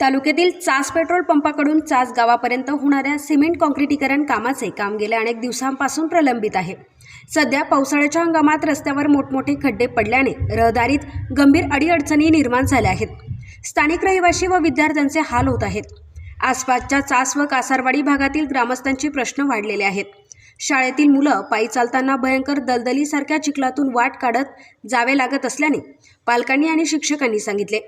तालुक्यातील चास पेट्रोल पंपाकडून चास गावापर्यंत होणाऱ्या सिमेंट काँक्रिटीकरण कामाचे काम गेल्या अनेक दिवसांपासून प्रलंबित आहे। सध्या पावसाळ्याच्या हंगामात रस्त्यावर मोठमोठे खड्डे पडल्याने रहदारीत गंभीर अडीअडचणी निर्माण झाल्या आहेत। स्थानिक रहिवासी व विद्यार्थ्यांचे हाल होत आहेत। आसपासच्या चास व कासारवाडी भागातील ग्रामस्थांचे प्रश्न वाढलेले आहेत। शाळेतील मुलं पायी चालताना भयंकर दलदलीसारख्या चिखलातून वाट काढत जावे लागत असल्याने पालकांनी आणि शिक्षकांनी सांगितले।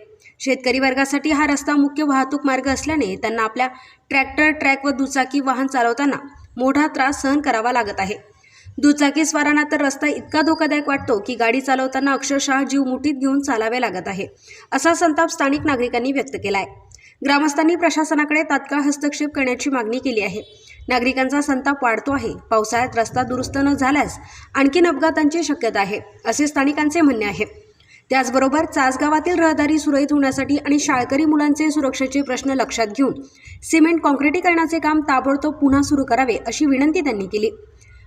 शेतकरी वर्गासाठी हा रस्ता मुख्य वाहतूक मार्ग असल्याने त्यांना आपल्या ट्रॅक्टर, ट्रॅक व दुचाकी वाहन चालवताना मोठा त्रास सहन करावा लागत आहे। दुचाकी स्वारांना तर रस्ता इतका धोकादायक वाटतो की गाडी चालवताना अक्षरशः जीव मुठीत घेऊन चालावे लागत आहे, असा संताप स्थानिक नागरिकांनी व्यक्त केला आहे। ग्रामस्थांनी प्रशासनाकडे तात्काळ हस्तक्षेप करण्याची मागणी केली आहे। नागरिकांचा संताप वाढतो आहे। पावसाळ्यात रस्ता दुरुस्त न झाल्यास आणखी अपघातांची शक्यता आहे, असे स्थानिकांचे म्हणणे आहे। त्याचबरोबर चास गावातील रहदारी सुरळीत होण्यासाठी आणि शाळकरी मुलांचे सुरक्षेचे प्रश्न लक्षात घेऊन सिमेंट काँक्रिटीकरणाचे काम ताबडतोब पुन्हा सुरू करावे, अशी विनंती त्यांनी केली।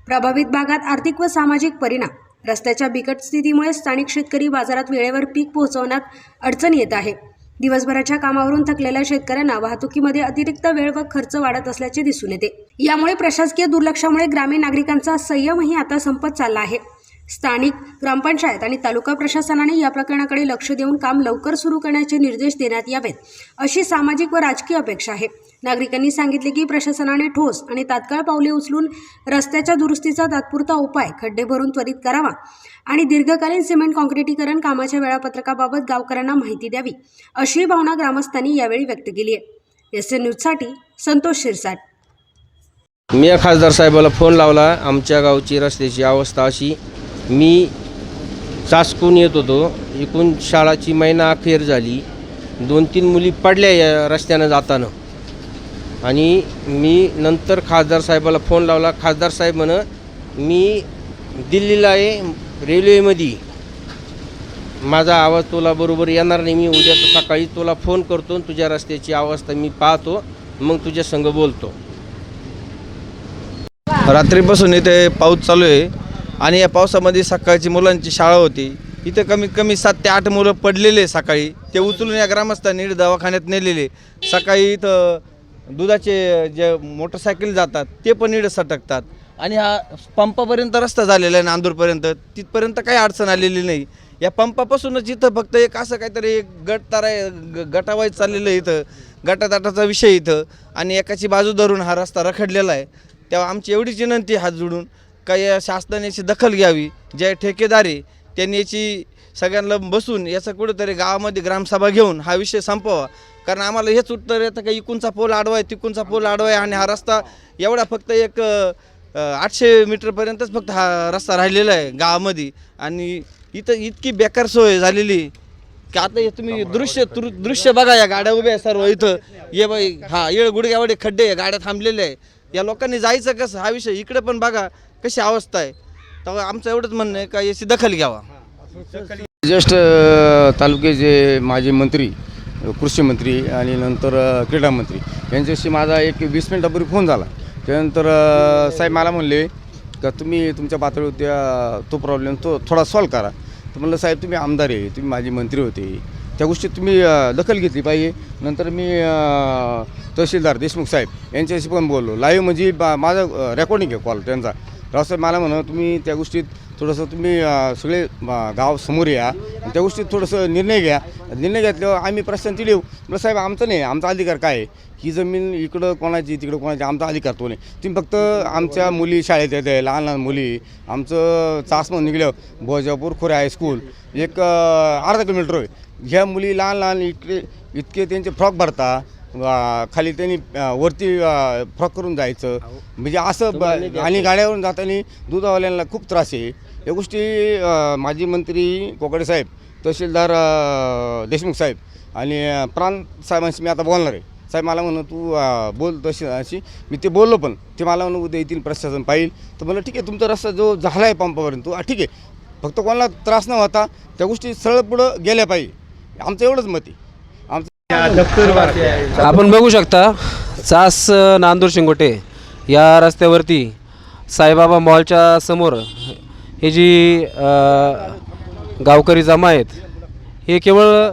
प्रभावित भागात आर्थिक व सामाजिक परिणाम, रस्त्याच्या बिकट स्थितीमुळे स्थानिक शेतकरी बाजारात वेळेवर पीक पोहोचवण्यात अडचण येत आहे। दिवसभराच्या कामावरून थकलेल्या शेतकऱ्यांना वाहतुकीमध्ये अतिरिक्त वेळ व खर्च वाढत असल्याचे दिसून येते। यामुळे प्रशासकीय दुर्लक्षामुळे ग्रामीण नागरिकांचा संयमही आता संपत चालला आहे। स्थानिक ग्रामपंचायत आणि तालुका प्रशासनाने या प्रकरणाकडे लक्ष देऊन काम लवकर सुरू करण्याचे निर्देश देण्यात यावेत, अशी सामाजिक व राजकीय अपेक्षा आहे। नागरिकांनी सांगितले की प्रशासनाने ठोस आणि तात्काळ पावले उचलून रस्त्याच्या दुरुस्तीचा तात्पुरता उपाय खड्डे भरून त्वरित करावा आणि दीर्घकालीन सिमेंट काँक्रिटीकरण कामाच्या वेळापत्रकाबाबत गावकऱ्यांना माहिती द्यावी, अशी भावना ग्रामस्थांनी यावेळी व्यक्त केली आहे। SN न्यूजसाठी संतोष शिरसाट। मी खासदार साहेबाला फोन लावला। आमच्या गावची रस्त्याची अवस्था अशी, मी चासकून येत होतो, एकूण शाळाची महिना अखेर झाली, 2-3 मुली पडल्या या रस्त्यानं जाताना आणि मी नंतर खासदार साहेबाला फोन लावला। खासदार साहेब म्हणे मी दिल्लीला आहे, रेल्वेमध्ये, माझा आवाज तुला बरोबर येणार नाही, मी उद्या सकाळी तुला फोन करतो, तुझ्या रस्त्याची अवस्था मी पाहतो, मग तुझ्या संग बोलतो। रात्रीपासून इथे पाऊस चालू आहे आणि या पावसामध्ये सकाळची मुलांची शाळा होती। इथे कमीत कमी 7 ते 8 मुलं पडलेले सकाळी, ते उचलून या ग्रामस्थांनी दवाखान्यात नेलेले। सकाळी इथं दुधाचे जे मोटरसायकल जातात ते पण इकडे सटकतात आणि हा पंपापर्यंत रस्ता झालेला आहे, नांदूरपर्यंत, तिथपर्यंत काही अडचण आलेली नाही। या पंपापासूनच इथं फक्त एक असं काहीतरी एक गटावाईज चाललेलं आहे, इथं गटाताटाचा विषय इथं, आणि एकाची बाजू धरून हा रस्ता रखडलेला आहे। तेव्हा आमची एवढीच विनंती हात जोडून का या शासनाने याची दखल घ्यावी, जे ठेकेदार आहे त्यांनी याची सगळ्यांना बसून याचं कुठंतरी गावामध्ये ग्रामसभा घेऊन हा विषय संपवा। कारण आम्हाला हेच उत्तर येतं का इकूनचा पोल आडवा आहे, तिकूनचा पोल आडवा आहे आणि हा रस्ता एवढा फक्त एक 800 मीटरपर्यंतच फक्त हा रस्ता राहिलेला आहे गावामध्ये, आणि इथं इतकी बेकार सोय झालेली की आता हे तुम्ही दृश्य बघा, या गाड्या उभ्या आहे सर्व इथं, ये बाई, हा येळ गुडघ्यावडे खड्डे आहे, गाड्या थांबलेल्या आहे, या लोकांनी जायचं कसं, हा विषय इकडे पण बघा कशी अवस्था आहे। तर आमचं एवढंच म्हणणं आहे का याची दखल घ्यावा। जस्ट तालुक्याचे माजी मंत्री, कृषी मंत्री आणि नंतर क्रीडा मंत्री यांच्याशी माझा एक 20 मिनिटापूर्वी फोन झाला। त्यानंतर साहेब मला म्हणले का तुम्ही तुमच्या पातळीवर तो प्रॉब्लेम थोडा सॉल्व करा। तर म्हणलं साहेब तुम्ही आमदार आहे, तुम्ही माझे मंत्री होते, त्या गोष्टीत तुम्ही दखल घेतली पाहिजे। नंतर मी तहसीलदार देशमुख साहेब यांच्याशी पण बोललो लाईव्ह, म्हणजे माझा रेकॉर्डिंग आहे कॉल त्यांचा। रावसाहेब मला म्हणा तुम्ही त्या गोष्टीत थोडंसं तुम्ही सगळे गाव समोर या, त्या गोष्टीत थोडंसं निर्णय घ्या। निर्णय घेतल्यावर आम्ही प्रश्न तिथे येऊ। म्हटलं साहेब आमचं नाही, आमचा अधिकार काय आहे, ही जमीन इकडं कोणाची तिकडं कोणाची, आमचा अधिकार तो नाही। तुम्ही फक्त आमच्या मुली शाळेत येते, लहान लहान मुली, आमचं चासमधून निघलं भोजापूर खोरे हायस्कूल एक अर्धा किलोमीटर आहे, ह्या मुली लहान लहान इतके त्यांचे फ्रॉक भरता, खाली त्यांनी वरती फ्रॉक करून जायचं, म्हणजे असं, आणि गाड्यावरून जाताना दुधावाल्यांना खूप त्रास आहे। या गोष्टी माजी मंत्री कोकडे साहेब, तहसीलदार देशमुख साहेब आणि प्राण साहेबांशी मी आता बोलणार आहे। साहेब मला म्हणून तू बोल तहसीलदाराशी, मी ते बोललो, पण ते मला म्हणून उद्या येतील प्रशासन पाहिजे। तर म्हणलं ठीक आहे, तुमचा रस्ता जो झाला आहे पंपापर्यंत ठीक आहे, फक्त कोणाला त्रास न होता त्या गोष्टी सरळ पुढं गेल्या पाहिजे, आमचं एवढंच मत आहे। आपण बघू शकता चास नांदूर शिंगोटे या रस्त्यावरती साईबाबा मॉलच्या समोर हे जी गावकरी जमा आहेत, हे केवळ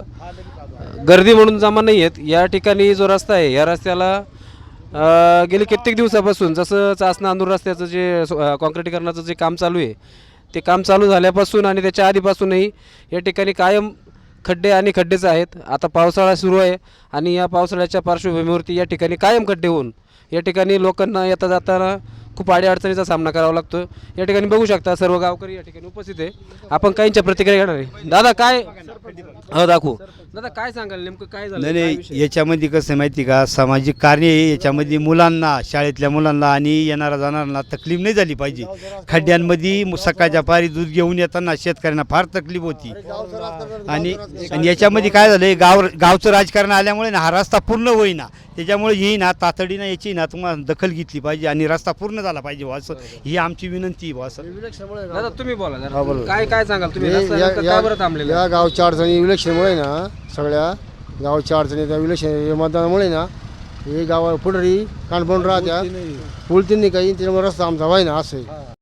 गर्दी म्हणून जमा नाही आहेत. या ठिकाणी जो रस्ता आहे या रस्त्याला गेली कित्येक दिवसापासून जसं चास नांदूर रस्त्याचं जे काँक्रिटीकरणाचं जे काम चालू आहे ते काम चालू झाल्यापासून आणि त्याच्या आधीपासूनही या ठिकाणी कायम खड्डे आणि खड्डेच आहेत. आता पावसाळा सुरू आहे आणि या पावसाळ्याच्या पार्श्वभूमीवरती या ठिकाणी कायम खड्डे होऊन या ठिकाणी लोकांना येता जाताना खूप अडचणीचा सामना करावा लागतो. या ठिकाणी बघू शकता सर्व गावकरी या ठिकाणी उपस्थित आहे. आपण काहींच्या प्रतिक्रिया घेणार आहे. दादा काय दाखवू दादा काय सांगाल नेमकं काय झालं? नाही याच्यामध्ये कसं आहे माहिती का, सामाजिक कार्य आहे याच्यामध्ये. मुलांना, शाळेतल्या मुलांना आणि येणारा जाणाऱ्यांना तकलीफ नाही झाली पाहिजे. खड्ड्यांमध्ये सकाळच्या पारी दूध घेऊन येताना शेतकऱ्यांना फार तकलीफ होती. आणि याच्यामध्ये काय झालं, गावचं राजकारण आल्यामुळे ना हा रस्ता पूर्ण होईना. त्याच्यामुळे ही ना तातडीनं याची ना तुम्हाला दखल घेतली पाहिजे आणि रस्ता पूर्ण झाला पाहिजे असं ही आमची विनंती आहे असं. दादा तुम्ही बोला जरा. काय काय सांगाल तुम्ही रस्ता नेमकं का बरं थांबलेलं आहे? या गावच्या अडचणी इलेक्शनमुळे ना, सगळ्या गावच्या अडचणी त्या इलेक्शन मतदानामुळे ना हे गाव पुढरी कांडबोन राहत्या पुलतींनी काही त्याच्यामुळे रस्ता आमचा व्हाय ना असं आहे.